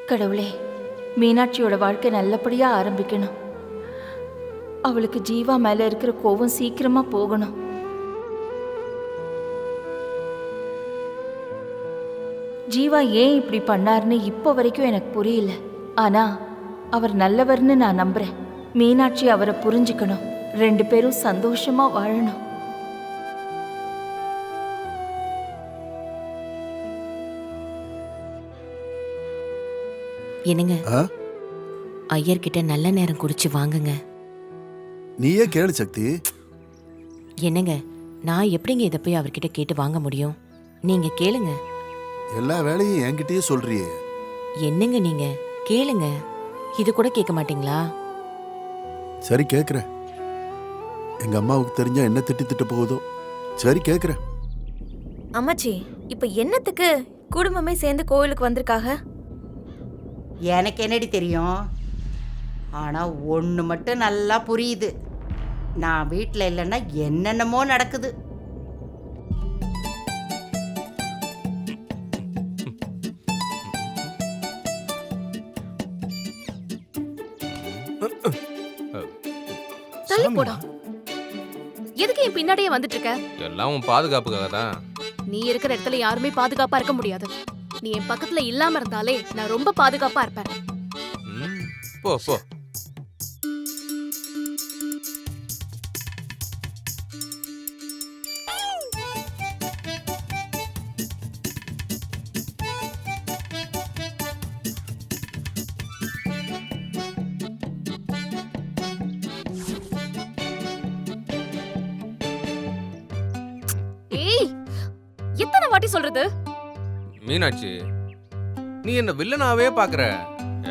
கடவுளே, மீனாட்சியோட வாழ்க்கை நல்லபடியா ஆரம்பிக்கணும். அவளுக்கு ஜீவா மேல இருக்கிற கோவம் சீக்கிரமா போகணும். ஜீவா ஏன் இப்படி பண்ணாருன்னு இப்போ வரைக்கும் எனக்கு புரியல. ஆனா அவர் நல்லவர்னு நான் நம்புறேன். மீனாட்சி அவரை புரிஞ்சுக்கணும். 2 பேரும் சந்தோஷமா வாழணும். என்னங்க, ஐயர்கிட்ட நல்ல நேரம் குறிச்சு வாங்குங்க. நீயே கேளு சக்தி. என்னங்க, நான் எப்படிங்க இதை போய் அவர்கிட்ட கேட்டு வாங்க முடியும்? நீங்க கேளுங்க. எல்லா வேலையும் என்கிட்டயே சொல்றியே. என்னங்க நீங்க கேளுங்க. இது கூட கேட்க மாட்டீங்களா? சரி கேக்குறேன். எங்க அம்மாவுக்கு தெரிஞ்சா என்ன திட்டு போகுதோ. சரி கேக்குறேன். அம்மாச்சி, இப்ப என்னத்துக்கு குடும்பமே சேர்ந்து கோவிலுக்கு வந்திருக்காங்க? எனக்கு என்னடி தெரியும். ஆனால் ஒன்று மட்டும் நல்லா புரியுது. நான் வீட்டில் இல்லைன்னா என்னென்னமோ நடக்குது. தள்ளி போடா. எதுக்கு என் பின்னாடியே வந்துட்டு இருக்க? எல்லாம் உன் பாதுகாப்புக்காக தான். நீ இருக்கிற இடத்துல யாருமே பாதுகாப்பா இருக்க முடியாது. நீ என் பக்கத்துல இல்லாம இருந்தாலே நான் ரொம்ப பாதுகாப்பா இருப்பேன். போ போ. ஏய், எத்தனை வாட்டி சொல்றது? மீனாட்சி, நீ என்ன வில்லனாவே பாக்குற.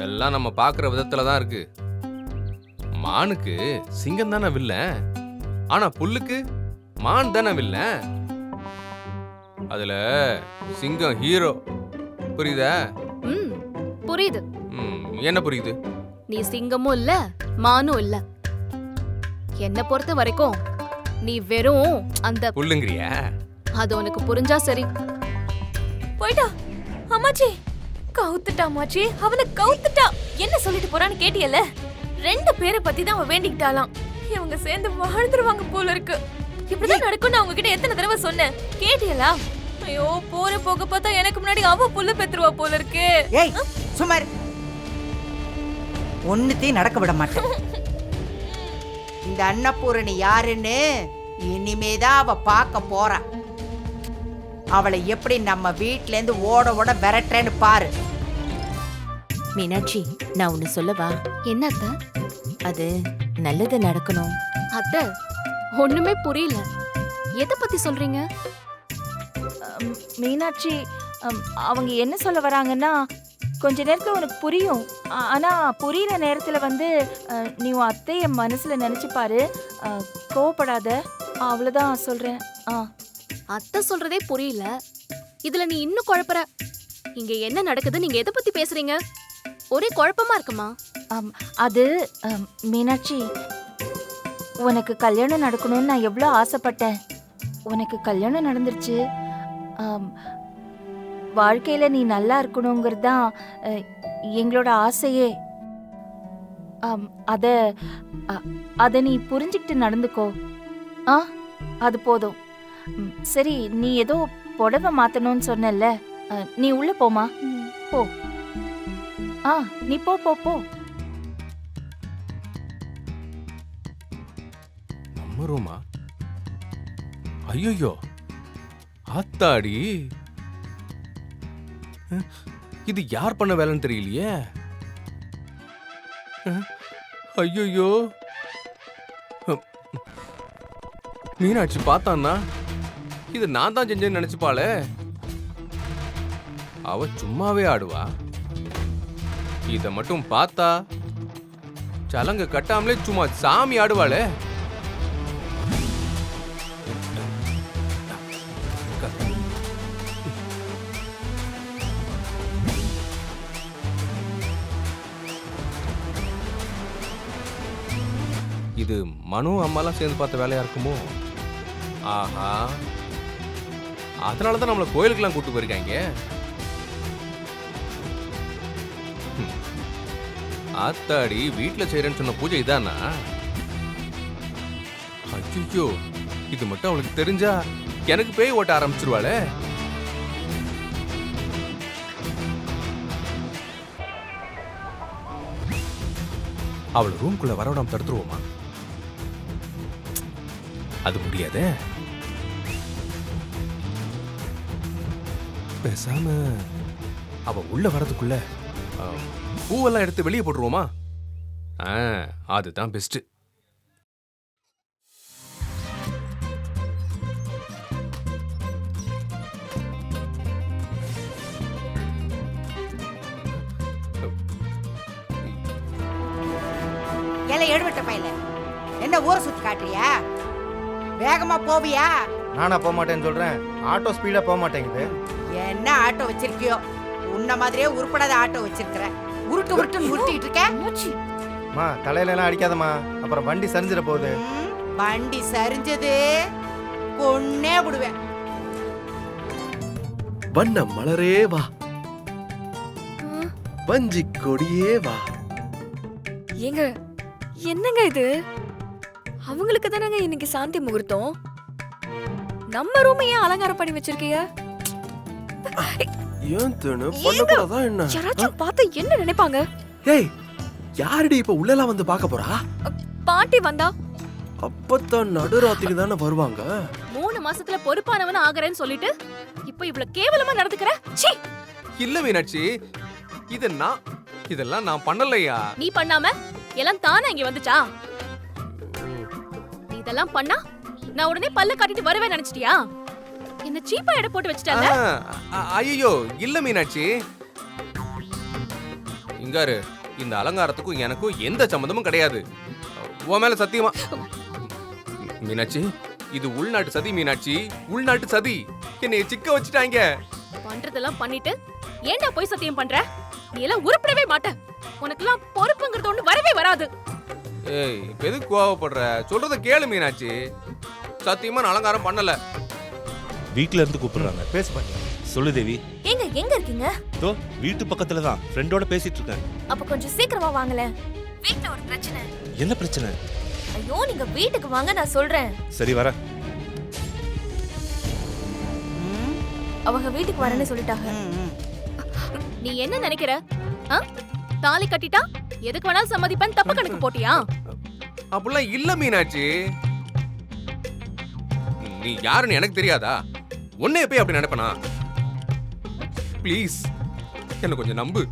எல்லாம் நம்ம பாக்குற விதத்துல தான் இருக்கு. மானுக்கு சிங்கம் தானே வில்லன், ஆனா புல்லுக்கு மான் தானே வில்லன். அதுல சிங்கம் ஹீரோ. புரியுதா? புரியுது. என்ன புரியுது? நீ சிங்கமும் இல்ல மானும் இல்ல. என்ன பொறுத்த வரைக்கும் நீ வெறும் அந்த புல்லுங்கறியா? அது உனக்கு புரிஞ்சா சரி. போயிட்டா அம்மாச்சி. கவுத்துட்டா அம்மாச்சி, அவனை கவுத்துட்டா. என்ன சொல்லிட்டு போறான்னு கேட்டியல்ல? 2 பேரை பத்தி தான் அவ வேண்டிக்கிட்டாலாம். இவங்க சேர்ந்து வாழ்ந்துருவாங்க போல இருக்கு. இப்படிதான் நடக்கும் நான் உங்ககிட்ட எத்தனை தடவை சொன்னேன், கேட்டியலா? ஐயோ, போற போக பார்த்தா எனக்கு முன்னாடி அவ புள்ள பெத்துருவா போல இருக்கு. ஏய் சுமார், ஒன்னுத்தையும் நடக்க விட மாட்டேன். இந்த அன்னபூரணி யாருன்னு இனிமேதான் அவ பார்க்க போறா. அவளை எப்படி நம்ம வீட்ல இருந்து ஓட ஓட விரட்டுறேன்னு பாரு. மீனாட்சி, நான் ஒண்ணு சொல்லவா? என்ன அத்தை? அது நல்லது நடக்கணும். அத்தை, ஒண்ணுமே புரியல. எதை பத்தி சொல்றீங்க? மீனாட்சி, அவங்க என்ன சொல்ல வராங்கன்னா, கொஞ்ச நேரத்துல உனக்கு புரியும். ஆனா புரியுற நேரத்துல நீ உன் அத்தைய மனசுல நினைச்சு பாரு. கோவப்படாத, அவ்வளவுதான் சொல்றேன். அத்தை சொல்றதே புரியல, இதுல நீ இன்னும் குழப்பற. இங்க என்ன நடக்குது? நீங்க எதை பத்தி பேசுறீங்க? ஒரே குழப்பமா இருக்குமா? அது மீனாட்சி, உனக்கு கல்யாணம் நடக்கணும்னு நான் எவ்வளோ ஆசைப்பட்டேன். உனக்கு கல்யாணம் நடந்துருச்சு. வாழ்க்கையில நீ நல்லா இருக்கணுங்கிறது தான் எங்களோட ஆசையே. அத நீ புரிஞ்சுக்கிட்டு நடந்துக்கோ. அது போதும். சரி, நீ ஏதோ புடவை மாத்தணும்னு சொன்னல, நீ உள்ள போமா. போ. நீ போ போ போ. நம்ம ரூமா? ஐயோ, ஆத்தாடி, இது யார் பண்ண வேலைன்னு தெரியலையே. ஐயோ, மீனாட்சி பார்த்தான்னா இது நான் தான் செஞ்சேன்னு நினைச்சுப்பாளே. அவ சும்மாவே ஆடுவா. இத மட்டும் பார்த்தா சலங்க கட்டாமலே சும்மா சாமி ஆடுவாளே. இது மனு அம்மாலாம் சேர்ந்து பார்த்த வேலையா இருக்குமோ? ஆஹா, அதனாலதான் நம்மள கோயிலுக்கெல்லாம் கூட்டு போயிருக்காங்க. ஆத்தாடி வீட்ல செய்யறேன்னு சொன்ன பூஜை இதானா? ஐயோ, இது மட்டும் அவளுக்கு தெரிஞ்சா எனக்கு பேய் ஓட்ட ஆரம்பிச்சிருவாளே. அவளை ரூம்குள்ள வரவிடாம தடுத்துருவோமா? அது முடியாதே. பேசாம அவ உள்ள வரதுக்குள்ள பூவெல்லாம் எடுத்து வெளியே போட்டுருவோமா? அதுதான் பெஸ்ட். ஏல எடுவட்ட பையல, என்ன ஊரை சுத்தி காட்டுறியா? வேகமா போவியா? நானா போக மாட்டேன்னு சொல்றேன். ஆட்டோ ஸ்பீடா போக மாட்டேங்குது. என்ன ஆட்டோ வச்சிருக்கியோ? உன்ன மாதிரியே உருப்படாத ஆட்டோ வச்சிருக்கிற. உருட்டு உருட்டுன்னு உருட்டிட்டு இருக்க. மா தலையில எல்லாம் அடிக்காதம்மா, அப்புறம் வண்டி சரிஞ்சிட போகுது. வண்டி சரிஞ்சது கொன்னே விடுவேன். வண்ண மலரே வா, வஞ்சி கொடியே வா. ஏங்க என்னங்க இது? அவங்களுக்கு தானங்க இன்னைக்கு சாந்தி முகூர்த்தம். நம்ம ரூம் ஏன் அலங்காரம் பண்ணி வச்சிருக்கீங்க? ஏன் தனு பண்ணக்கூடாதா என்ன? யாராச்சும் பார்த்தா என்ன நினைப்பாங்க? ஏய், யாரடி இப்ப உள்ளலாம் வந்து பார்க்க போறா? பாட்டி வந்தா அப்பத்தான் நடுராத்திரி தானே வருவாங்க. 3 மாசத்துல பொறுப்பானவன ஆகறேன்னு சொல்லிட்டு இப்ப இவ்வளவு கேவலமா நடந்துக்கற? சீ! இல்ல மீனாட்சி, இதெல்லாம் நான் பண்ணலையா. நீ பண்ணாம எல்லாம் தானா இங்க வந்துச்சா? நீ இதெல்லாம் பண்ணா நான் உடனே பல்ல காட்டிட்டு வரவே நினைச்சிட்டியா? என்ன சீப்பா எடை போட்டு வச்சிட்டாங்க. ஐயோ இல்ல மீனாட்சி, இங்காரு, இந்த அலங்காரத்துக்கும் எனக்கும் எந்த சம்பந்தமும் கிடையாது. உன் மேல சத்தியமா. மீனாட்சி, இது உள்நாட்டு சதி மீனாட்சி, உள்நாட்டு சதி. என்னைய சிக்க வச்சுட்டாங்க. பண்றதெல்லாம் பண்ணிட்டு ஏன்டா போய் சத்தியம் பண்ற? நீ எல்லாம் உருப்படவே மாட்ட. உனக்கெல்லாம் பொறுப்புங்கிறது ஒண்ணு வரவே வராது. ஏய், இப்ப எதுக்கு கோவப்படுற? சொல்றத கேளு மீனாட்சி. சத்தியமா நான் அலங்காரம் பண்ணல. வீட்ல இருந்து கூப்பிடுறாங்க. பேச பண்ணி சொல்லு தேவி. ஏங்க எங்க இருக்கீங்க? தோ வீட்டு பக்கத்துல தான் ஃப்ரெண்டோட பேசிட்டு இருக்கேன். அப்ப கொஞ்சம் சீக்கிரமா வாங்களே. வீட்ல ஒரு பிரச்சனை. என்ன பிரச்சனை? ஐயோ, நீங்க வீட்டுக்கு வாங்க, நான் சொல்றேன். சரி வர. அவங்க வீட்டுக்கு வரேன்னு சொல்லிட்டாங்க. நீ என்ன நினைக்கிற? தாலி கட்டிட்டா எதுக்கு வேணாலும் சம்மதிப்பேன் தப்பு கணக்கு போட்டியா? அப்படிலாம் இல்ல மீனாட்சி. நீ யாருன்னு எனக்கு தெரியாதா? உன்னைய போய் அப்படி நினைப்பனா? ப்ளீஸ் என்ன கொஞ்சம் நம்பு.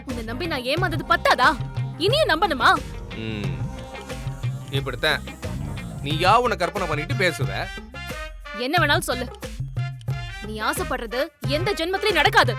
உன்னை நம்பி நான் ஏமாந்தது பத்தாதா? இனியும் நம்பணுமா? இப்படித்தான் நீ உன்னை கற்பனை பண்ணிட்டு பேசுவ. என்ன வேணாலும் சொல்லு. நீ ஆசைப்படுறது எந்த ஜென்மத்திலயும் நடக்காது.